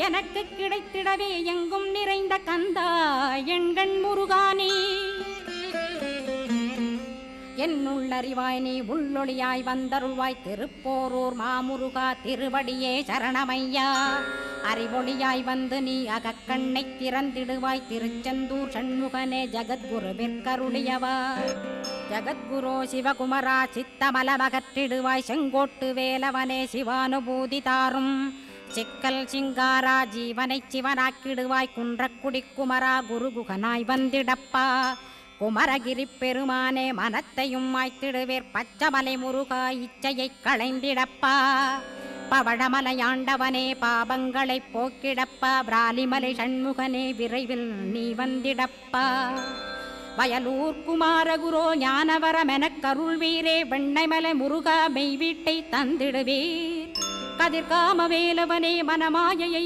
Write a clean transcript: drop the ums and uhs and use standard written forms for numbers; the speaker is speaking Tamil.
எனக்கு கிடைத்திடவே எங்கும் நிறைந்த கந்தா எண்கண் முருகானே என்னுள்ளறிவாய் நீ உள்ளொளியாய் வந்தருள்வாய் திருப்போரூர் மாமுருகா திருவடியே சரணமையா அறிவொளியாய் வந்து நீ அகக்கண்ணை திறந்திடுவாய் திருச்செந்தூர் சண்முகனே ஜகத்குருவிற்கருளியவா ஜகத்குரு சிவகுமரா சித்தமலமகற்றிடுவாய் செங்கோட்டு வேலவனே சிவானுபூதி தாரும் சிக்கல் சிங்காரா ஜீவனை சிவனாக்கிடுவாய் குன்றக்குடி குமரா குருகுகனாய் வந்திடப்பா குமரகிரி பெருமானே மனத்தையும் மாய்த்திடுவேர் பச்சமலை முருகா இச்சையை களைந்திடப்பா பவழமலையாண்டவனே பாபங்களை போக்கிடப்பா பிராலிமலை சண்முகனே விரைவில் நீ வந்திடப்பா வயலூர் குமாரகுரோ ஞானவரமெனக் கருள்வீரே வெண்ணைமலை முருகா மெய் வீட்டை தந்திடுவீர் கதிர்காம வேலவனே மனமாயையை